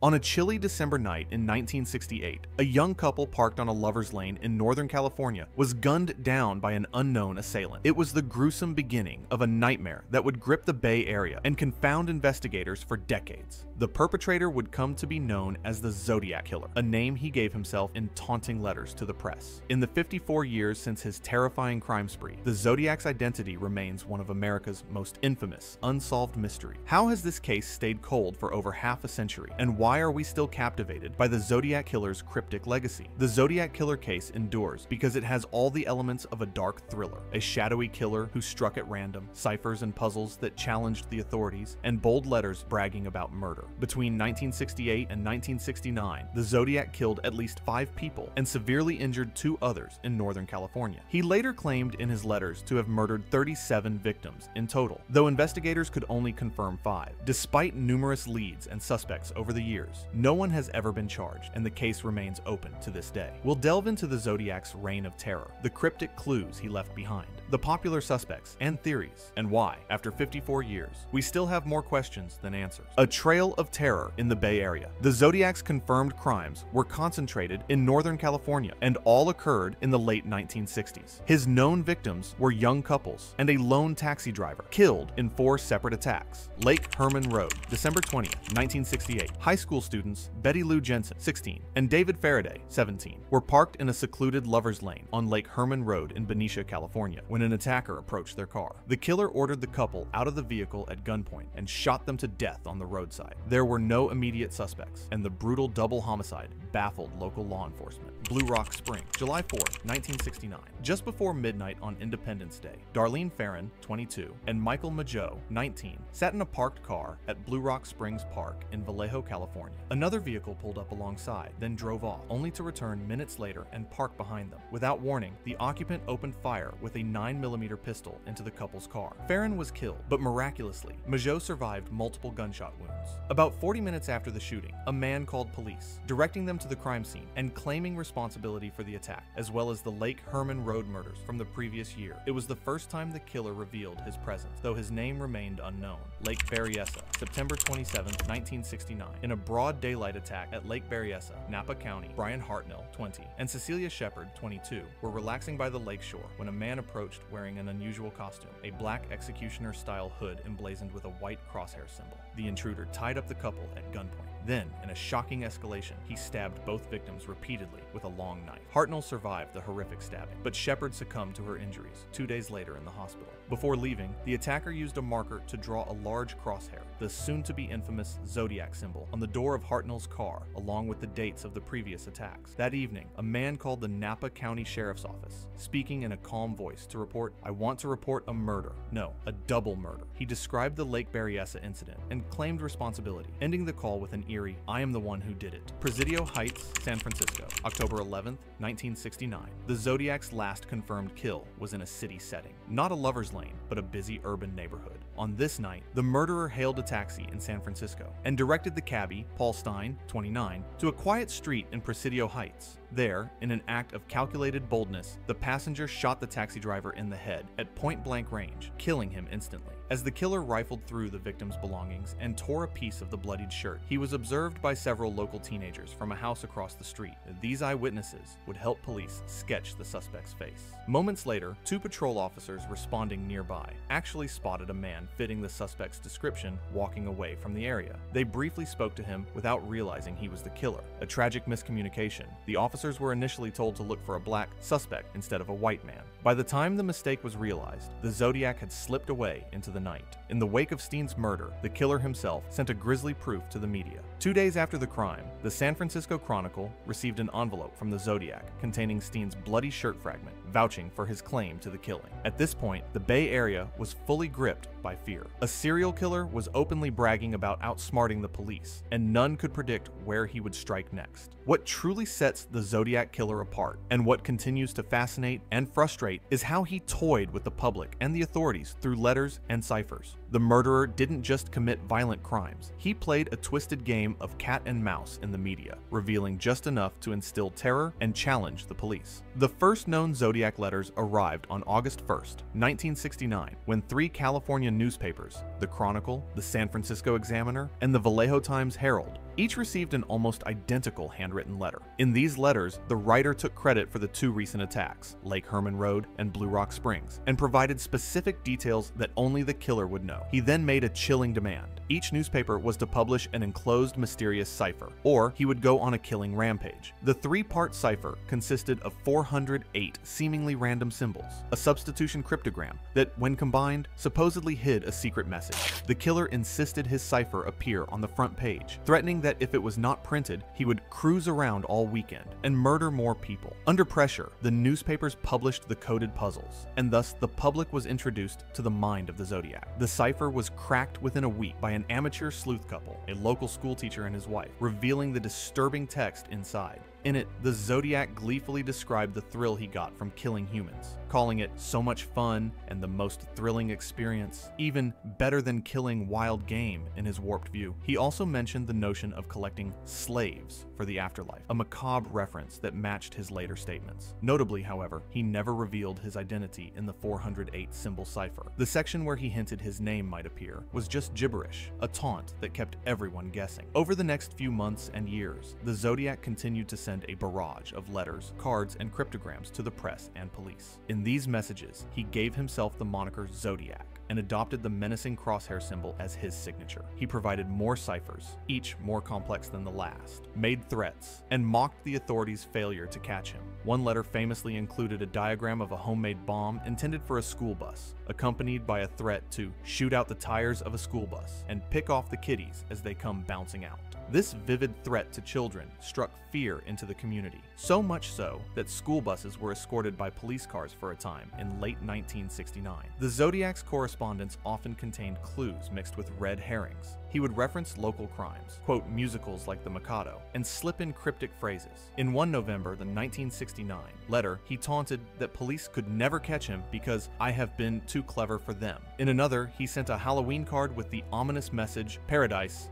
On a chilly December night in 1968, a young couple parked on a lover's lane in Northern California was gunned down by an unknown assailant. It was the gruesome beginning of a nightmare that would grip the Bay Area and confound investigators for decades. The perpetrator would come to be known as the Zodiac Killer, a name he gave himself in taunting letters to the press. In the 54 years since his terrifying crime spree, the Zodiac's identity remains one of America's most infamous, unsolved mysteries. How has this case stayed cold for over half a century, and why are we still captivated by the Zodiac Killer's cryptic legacy? The Zodiac Killer case endures because it has all the elements of a dark thriller: a shadowy killer who struck at random, ciphers and puzzles that challenged the authorities, and bold letters bragging about murder. Between 1968 and 1969, the Zodiac killed at least 5 people and severely injured 2 others in Northern California. He later claimed in his letters to have murdered 37 victims in total, though investigators could only confirm 5. Despite numerous leads and suspects over the years, no one has ever been charged, and the case remains open to this day. We'll delve into the Zodiac's reign of terror, the cryptic clues he left behind, the popular suspects and theories, and why, after 54 years, we still have more questions than answers. A trail of terror in the Bay Area. The Zodiac's confirmed crimes were concentrated in Northern California and all occurred in the late 1960s. His known victims were young couples and a lone taxi driver, killed in 4 separate attacks. Lake Herman Road, December 20th, 1968. High school students Betty Lou Jensen, 16, and David Faraday, 17, were parked in a secluded lover's lane on Lake Herman Road in Benicia, California, when an attacker approached their car. The killer ordered the couple out of the vehicle at gunpoint and shot them to death on the roadside. There were no immediate suspects, and the brutal double homicide baffled local law enforcement. Blue Rock Spring, July 4th, 1969. Just before midnight on Independence Day, Darlene Farron, 22, and Michael Mageau, 19, sat in a parked car at Blue Rock Springs Park in Vallejo, California. Another vehicle pulled up alongside, then drove off, only to return minutes later and park behind them. Without warning, the occupant opened fire with a 9mm pistol into the couple's car. Farron was killed, but miraculously, Mageau survived multiple gunshot wounds. About 40 minutes after the shooting, a man called police, directing them to the crime scene and claiming responsibility for the attack, as well as the Lake Herman Road murders from the previous year. It was the first time the killer revealed his presence, though his name remained unknown. Lake Berryessa, September 27, 1969. In a broad daylight attack at Lake Berryessa, Napa County, Brian Hartnell, 20, and Cecilia Shepard, 22, were relaxing by the lakeshore when a man approached wearing an unusual costume, a black executioner-style hood emblazoned with a white crosshair symbol. The intruder tied up the couple at gunpoint. Then, in a shocking escalation, he stabbed both victims repeatedly with a long knife. Hartnell survived the horrific stabbing, but Shepard succumbed to her injuries 2 days later in the hospital. Before leaving, the attacker used a marker to draw a large crosshair, the soon-to-be infamous Zodiac symbol, on the door of Hartnell's car, along with the dates of the previous attacks. That evening, a man called the Napa County Sheriff's Office, speaking in a calm voice to report, "I want to report a murder. No, a double murder." He described the Lake Berryessa incident and claimed responsibility, ending the call with an eerie, "I am the one who did it." Presidio Heights, San Francisco, October 11th, 1969. The Zodiac's last confirmed kill was in a city setting. Not a lover's lane, but a busy urban neighborhood. On this night, the murderer hailed a taxi in San Francisco and directed the cabbie, Paul Stein, 29, to a quiet street in Presidio Heights. There, in an act of calculated boldness, the passenger shot the taxi driver in the head at point-blank range, killing him instantly. As the killer rifled through the victim's belongings and tore a piece of the bloodied shirt, he was observed by several local teenagers from a house across the street. These eyewitnesses would help police sketch the suspect's face. Moments later, 2 patrol officers responding nearby actually spotted a man fitting the suspect's description walking away from the area. They briefly spoke to him without realizing he was the killer. A tragic miscommunication. The officers were initially told to look for a black suspect instead of a white man. By the time the mistake was realized, the Zodiac had slipped away into the night. In the wake of Stein's murder, the killer himself sent a grisly proof to the media. 2 days after the crime, the San Francisco Chronicle received an envelope from the Zodiac containing Stein's bloody shirt fragment, vouching for his claim to the killing. At this point, the Bay Area was fully gripped by fear. A serial killer was openly bragging about outsmarting the police, and none could predict where he would strike next. What truly sets the Zodiac Killer apart, and what continues to fascinate and frustrate, is how he toyed with the public and the authorities through letters and ciphers. The murderer didn't just commit violent crimes, he played a twisted game of cat and mouse in the media, revealing just enough to instill terror and challenge the police. The first known Zodiac letters arrived on August 1st, 1969, when 3 California newspapers, the Chronicle, the San Francisco Examiner, and the Vallejo Times-Herald, Each received an almost identical handwritten letter. In these letters, the writer took credit for the two recent attacks, Lake Herman Road and Blue Rock Springs, and provided specific details that only the killer would know. He then made a chilling demand. Each newspaper was to publish an enclosed mysterious cipher, or he would go on a killing rampage. The three-part cipher consisted of 408 seemingly random symbols, a substitution cryptogram that, when combined, supposedly hid a secret message. The killer insisted his cipher appear on the front page, threatening that if it was not printed, he would cruise around all weekend and murder more people. Under pressure, the newspapers published the coded puzzles, and thus the public was introduced to the mind of the Zodiac. The cipher was cracked within a week by an amateur sleuth couple, a local schoolteacher and his wife, revealing the disturbing text inside. In it, the Zodiac gleefully described the thrill he got from killing humans, calling it so much fun and the most thrilling experience, even better than killing wild game in his warped view. He also mentioned the notion of collecting slaves for the afterlife, a macabre reference that matched his later statements. Notably, however, he never revealed his identity in the 408 symbol cipher. The section where he hinted his name might appear was just gibberish, a taunt that kept everyone guessing. Over the next few months and years, the Zodiac continued to send a barrage of letters, cards, and cryptograms to the press and police. In these messages, he gave himself the moniker Zodiac and adopted the menacing crosshair symbol as his signature. He provided more ciphers, each more complex than the last, made threats, and mocked the authorities' failure to catch him. One letter famously included a diagram of a homemade bomb intended for a school bus, accompanied by a threat to shoot out the tires of a school bus and pick off the kiddies as they come bouncing out. This vivid threat to children struck fear into the community, so much so that school buses were escorted by police cars for a time in late 1969. The Zodiac's correspondence often contained clues mixed with red herrings. He would reference local crimes, quote musicals like The Mikado, and slip in cryptic phrases. In one November, the 1969 letter, he taunted that police could never catch him because I have been too clever for them. In another, he sent a Halloween card with the ominous message, Paradise,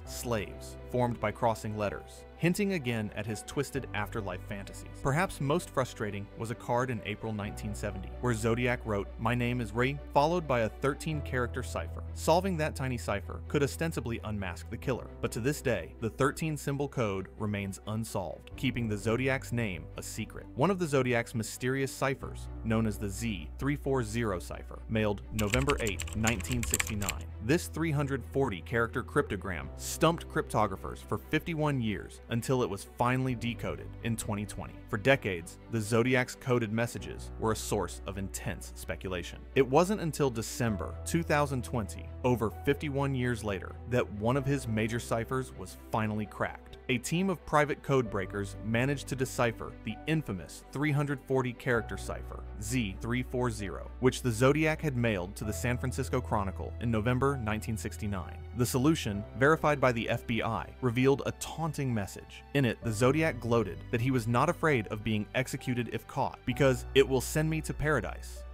slaves, formed by crossing letters, hinting again at his twisted afterlife fantasies. Perhaps most frustrating was a card in April 1970, where Zodiac wrote, "My name is Ray," followed by a 13-character cipher. Solving that tiny cipher could ostensibly unmask the killer, but to this day, the 13-symbol code remains unsolved, keeping the Zodiac's name a secret. One of the Zodiac's mysterious ciphers, known as the Z340 cipher, mailed November 8, 1969. This 340-character cryptogram stumped cryptographers for 51 years until it was finally decoded in 2020. For decades, the Zodiac's coded messages were a source of intense speculation. It wasn't until December 2020, over 51 years later, that one of his major ciphers was finally cracked. A team of private code breakers managed to decipher the infamous 340-character cipher, Z340, which the Zodiac had mailed to the San Francisco Chronicle in November 1969. The solution, verified by the FBI, revealed a taunting message. In it, the Zodiac gloated that he was not afraid of being executed if caught, because it will send me to paradise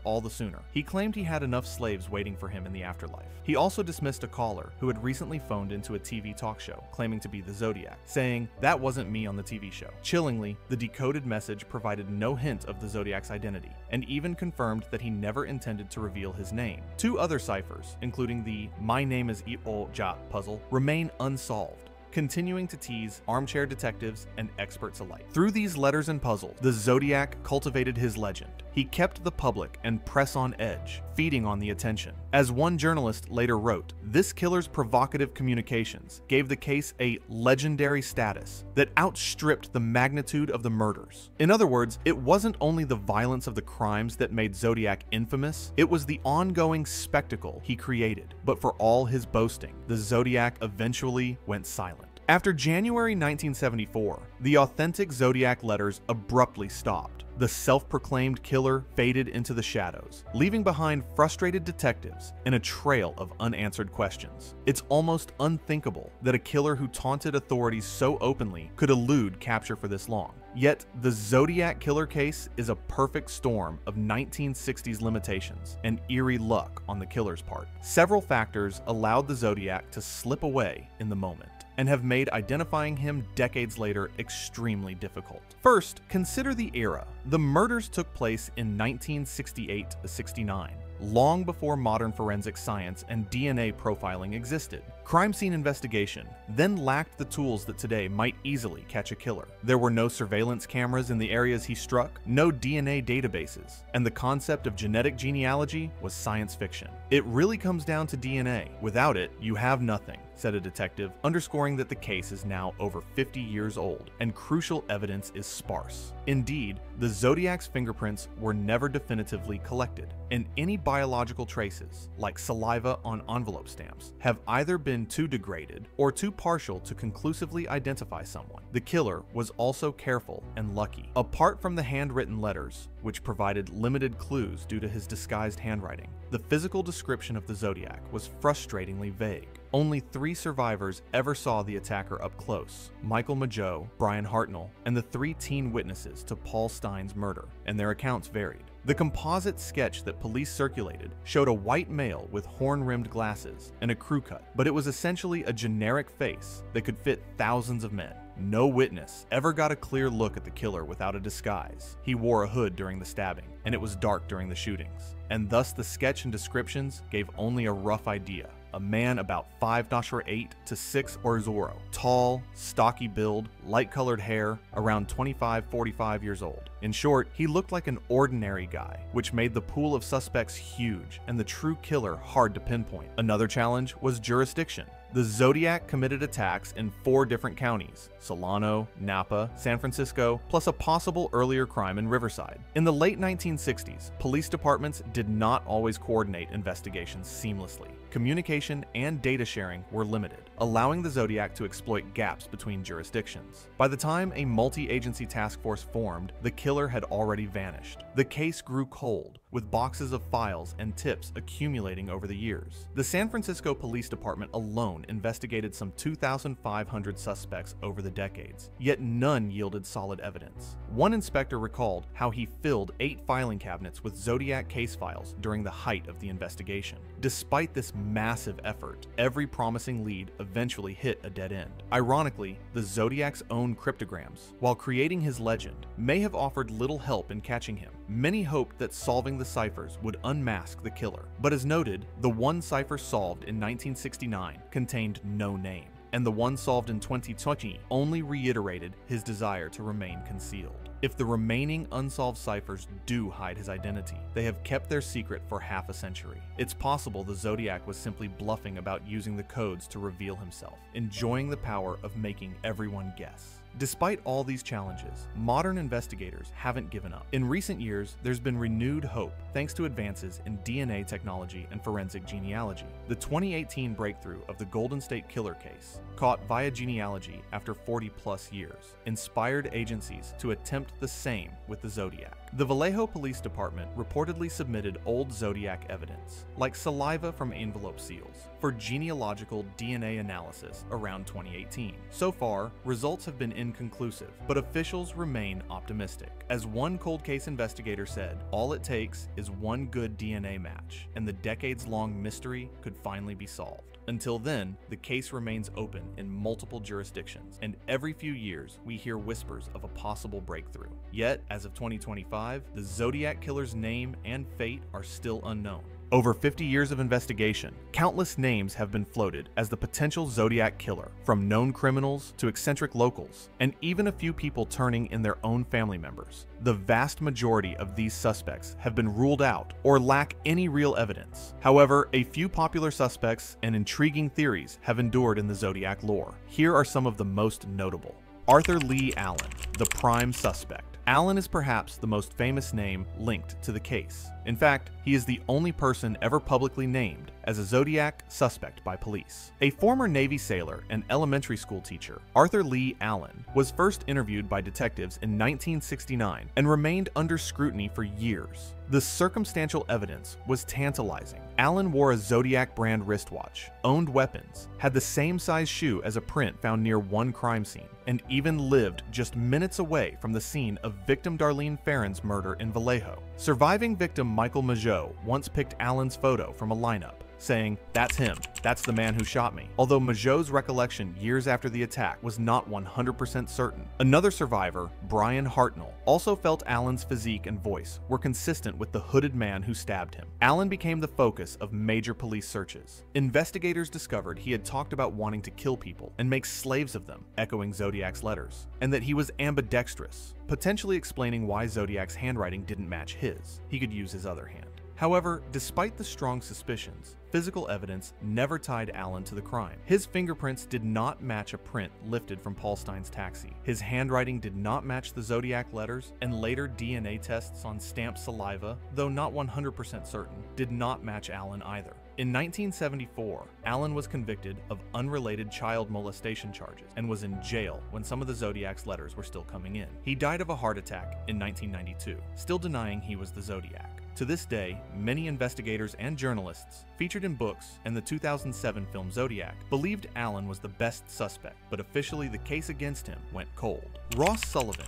all the sooner. He claimed he had enough slaves waiting for him in the afterlife. He also dismissed a caller who had recently phoned into a TV talk show, claiming to be the Zodiac, saying, "That wasn't me on the TV show." Chillingly, the decoded message provided no hint of the Zodiac's identity, and even confirmed that he never intended to reveal his name. Two other ciphers, including the "My name is Io Ja" puzzle, remain unsolved, continuing to tease armchair detectives and experts alike. Through these letters and puzzles, the Zodiac cultivated his legend. He kept the public and press on edge, feeding on the attention. As one journalist later wrote, this killer's provocative communications gave the case a legendary status that outstripped the magnitude of the murders. In other words, it wasn't only the violence of the crimes that made Zodiac infamous, it was the ongoing spectacle he created. But for all his boasting, the Zodiac eventually went silent. After January 1974, the authentic Zodiac letters abruptly stopped. The self-proclaimed killer faded into the shadows, leaving behind frustrated detectives and a trail of unanswered questions. It's almost unthinkable that a killer who taunted authorities so openly could elude capture for this long. Yet, the Zodiac Killer case is a perfect storm of 1960s limitations and eerie luck on the killer's part. Several factors allowed the Zodiac to slip away in the moment, and have made identifying him decades later extremely difficult. First, consider the era. The murders took place in 1968-69. long before modern forensic science and DNA profiling existed. Crime scene investigation then lacked the tools that today might easily catch a killer. There were no surveillance cameras in the areas he struck, no DNA databases, and the concept of genetic genealogy was science fiction. It really comes down to DNA. Without it, you have nothing, said a detective, underscoring that the case is now over 50 years old and crucial evidence is sparse. Indeed, the Zodiac's fingerprints were never definitively collected, and any biological traces, like saliva on envelope stamps, have either been too degraded or too partial to conclusively identify someone. The killer was also careful and lucky. Apart from the handwritten letters, which provided limited clues due to his disguised handwriting, the physical description of the Zodiac was frustratingly vague. Only 3 survivors ever saw the attacker up close: Michael Mageau, Brian Hartnell, and the 3 teen witnesses to Paul Stein's murder, and their accounts varied. The composite sketch that police circulated showed a white male with horn-rimmed glasses and a crew cut, but it was essentially a generic face that could fit thousands of men. No witness ever got a clear look at the killer without a disguise. He wore a hood during the stabbing, and it was dark during the shootings, and thus the sketch and descriptions gave only a rough idea. A man about 5'8" to 6 or Zorro, tall, stocky build, light-colored hair, around 25-45 years old. In short, he looked like an ordinary guy, which made the pool of suspects huge and the true killer hard to pinpoint. Another challenge was jurisdiction. The Zodiac committed attacks in 4 different counties: Solano, Napa, San Francisco, plus a possible earlier crime in Riverside. In the late 1960s, police departments did not always coordinate investigations seamlessly. Communication and data sharing were limited, allowing the Zodiac to exploit gaps between jurisdictions. By the time a multi-agency task force formed, the killer had already vanished. The case grew cold, with boxes of files and tips accumulating over the years. The San Francisco Police Department alone investigated some 2,500 suspects over the decades, yet none yielded solid evidence. One inspector recalled how he filled 8 filing cabinets with Zodiac case files during the height of the investigation. Despite this massive effort, every promising lead eventually hit a dead end. Ironically, the Zodiac's own cryptograms, while creating his legend, may have offered little help in catching him. Many hoped that solving the ciphers would unmask the killer, but as noted, the one cipher solved in 1969 contained no name, and the one solved in 2020 only reiterated his desire to remain concealed. If the remaining unsolved ciphers do hide his identity, they have kept their secret for half a century. It's possible the Zodiac was simply bluffing about using the codes to reveal himself, enjoying the power of making everyone guess. Despite all these challenges, modern investigators haven't given up. In recent years, there's been renewed hope thanks to advances in DNA technology and forensic genealogy. The 2018 breakthrough of the Golden State Killer case, caught via genealogy after 40+ years, inspired agencies to attempt the same with the Zodiac. The Vallejo Police Department reportedly submitted old Zodiac evidence, like saliva from envelope seals, for genealogical DNA analysis around 2018. So far, results have been inconclusive, but officials remain optimistic. As one cold case investigator said, all it takes is one good DNA match, and the decades-long mystery could finally be solved. Until then, the case remains open in multiple jurisdictions, and every few years we hear whispers of a possible breakthrough. Yet, as of 2025, the Zodiac Killer's name and fate are still unknown. Over 50 years of investigation, countless names have been floated as the potential Zodiac Killer, from known criminals to eccentric locals, and even a few people turning in their own family members. The vast majority of these suspects have been ruled out or lack any real evidence. However, a few popular suspects and intriguing theories have endured in the Zodiac lore. Here are some of the most notable. Arthur Lee Allen, the prime suspect. Allen is perhaps the most famous name linked to the case. In fact, he is the only person ever publicly named as a Zodiac suspect by police. A former Navy sailor and elementary school teacher, Arthur Lee Allen was first interviewed by detectives in 1969 and remained under scrutiny for years. The circumstantial evidence was tantalizing. Allen wore a Zodiac brand wristwatch, owned weapons, had the same size shoe as a print found near one crime scene, and even lived just minutes away from the scene of victim Darlene Ferrin's murder in Vallejo. Surviving victim Michael Mageau once picked Allen's photo from a lineup, saying, "That's him. That's the man who shot me." Although Mageau's recollection years after the attack was not 100% certain, another survivor, Brian Hartnell, also felt Allen's physique and voice were consistent with the hooded man who stabbed him. Allen became the focus of major police searches. Investigators discovered he had talked about wanting to kill people and make slaves of them, echoing Zodiac's letters, and that he was ambidextrous, potentially explaining why Zodiac's handwriting didn't match his. He could use his other hand. However, despite the strong suspicions, physical evidence never tied Allen to the crime. His fingerprints did not match a print lifted from Paul Stine's taxi. His handwriting did not match the Zodiac letters, and later DNA tests on stamped saliva, though not 100% certain, did not match Allen either. In 1974, Allen was convicted of unrelated child molestation charges and was in jail when some of the Zodiac's letters were still coming in. He died of a heart attack in 1992, still denying he was the Zodiac. To this day, many investigators and journalists featured in books and the 2007 film Zodiac believed Allen was the best suspect, but officially the case against him went cold. Ross Sullivan,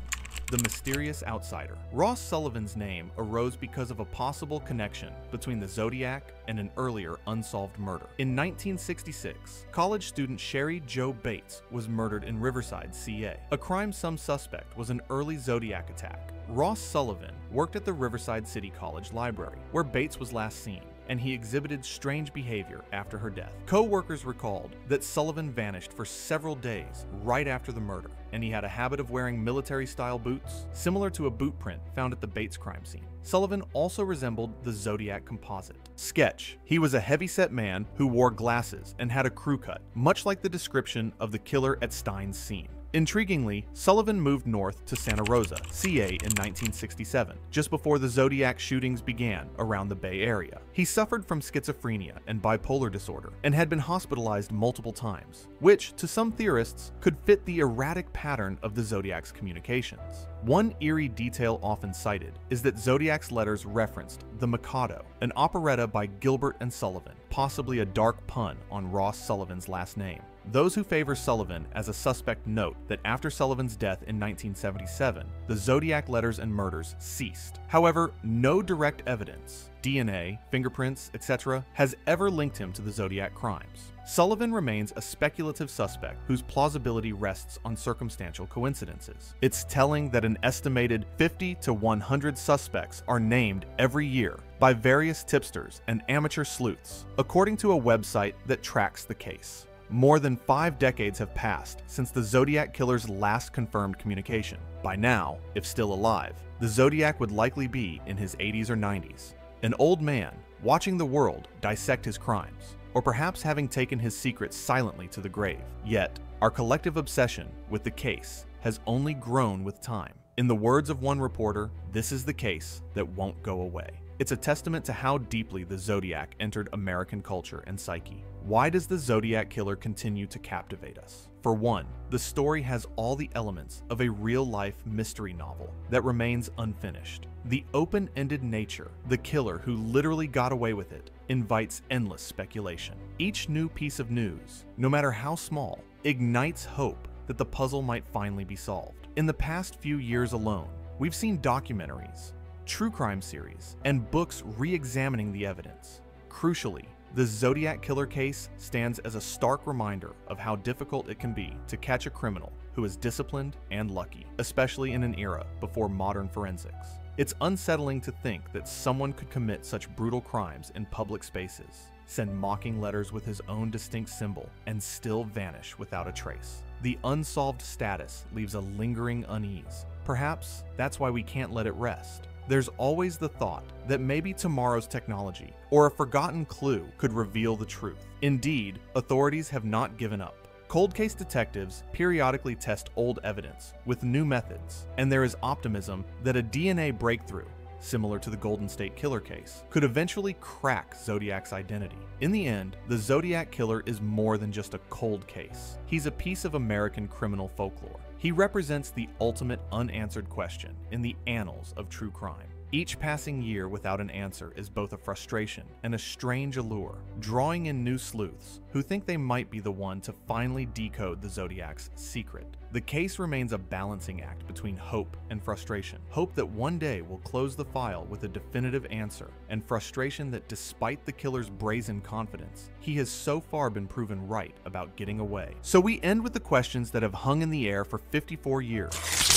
the mysterious outsider. Ross Sullivan's name arose because of a possible connection between the Zodiac and an earlier unsolved murder. In 1966, college student Sherry Jo Bates was murdered in Riverside, CA. A crime some suspect was an early Zodiac attack. Ross Sullivan worked at the Riverside City College library, where Bates was last seen, and he exhibited strange behavior after her death. Co-workers recalled that Sullivan vanished for several days right after the murder, and he had a habit of wearing military-style boots, similar to a boot print found at the Bates crime scene. Sullivan also resembled the Zodiac composite. Sketch. He was a heavy-set man who wore glasses and had a crew cut, much like the description of the killer at Stine's scene. Intriguingly, Sullivan moved north to Santa Rosa, CA in 1967, just before the Zodiac shootings began around the Bay Area. He suffered from schizophrenia and bipolar disorder and had been hospitalized multiple times, which, to some theorists, could fit the erratic pattern of the Zodiac's communications. One eerie detail often cited is that Zodiac's letters referenced The Mikado, an operetta by Gilbert and Sullivan, possibly a dark pun on Ross Sullivan's last name. Those who favor Sullivan as a suspect note that after Sullivan's death in 1977, the Zodiac letters and murders ceased. However, no direct evidence, DNA, fingerprints, etc., has ever linked him to the Zodiac crimes. Sullivan remains a speculative suspect whose plausibility rests on circumstantial coincidences. It's telling that an estimated 50 to 100 suspects are named every year by various tipsters and amateur sleuths, according to a website that tracks the case. More than 5 decades have passed since the Zodiac Killer's last confirmed communication. By now, if still alive, the Zodiac would likely be in his 80s or 90s, an old man watching the world dissect his crimes, or perhaps having taken his secrets silently to the grave. Yet, our collective obsession with the case has only grown with time. In the words of one reporter, this is the case that won't go away. It's a testament to how deeply the Zodiac entered American culture and psyche. Why does the Zodiac Killer continue to captivate us? For one, the story has all the elements of a real-life mystery novel that remains unfinished. The open-ended nature, the killer who literally got away with it, invites endless speculation. Each new piece of news, no matter how small, ignites hope that the puzzle might finally be solved. In the past few years alone, we've seen documentaries, true crime series, and books re-examining the evidence. Crucially, the Zodiac Killer case stands as a stark reminder of how difficult it can be to catch a criminal who is disciplined and lucky, especially in an era before modern forensics. It's unsettling to think that someone could commit such brutal crimes in public spaces, send mocking letters with his own distinct symbol, and still vanish without a trace. The unsolved status leaves a lingering unease. Perhaps that's why we can't let it rest. There's always the thought that maybe tomorrow's technology or a forgotten clue could reveal the truth. Indeed, authorities have not given up. Cold case detectives periodically test old evidence with new methods, and there is optimism that a DNA breakthrough, similar to the Golden State Killer case, could eventually crack Zodiac's identity. In the end, the Zodiac Killer is more than just a cold case. He's a piece of American criminal folklore. He represents the ultimate unanswered question in the annals of true crime. Each passing year without an answer is both a frustration and a strange allure, drawing in new sleuths who think they might be the one to finally decode the Zodiac's secret. The case remains a balancing act between hope and frustration. Hope that one day we'll close the file with a definitive answer, and frustration that despite the killer's brazen confidence, he has so far been proven right about getting away. So we end with the questions that have hung in the air for 54 years.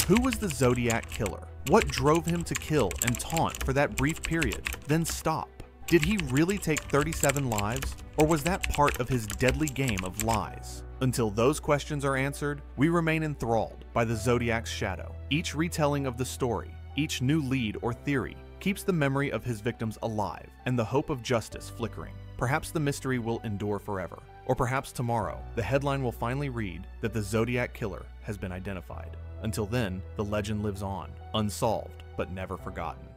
Who was the Zodiac Killer? What drove him to kill and taunt for that brief period, then stop? Did he really take 37 lives, or was that part of his deadly game of lies? Until those questions are answered, we remain enthralled by the Zodiac's shadow. Each retelling of the story, each new lead or theory, keeps the memory of his victims alive and the hope of justice flickering. Perhaps the mystery will endure forever, or perhaps tomorrow, the headline will finally read that the Zodiac Killer has been identified. Until then, the legend lives on, unsolved but never forgotten.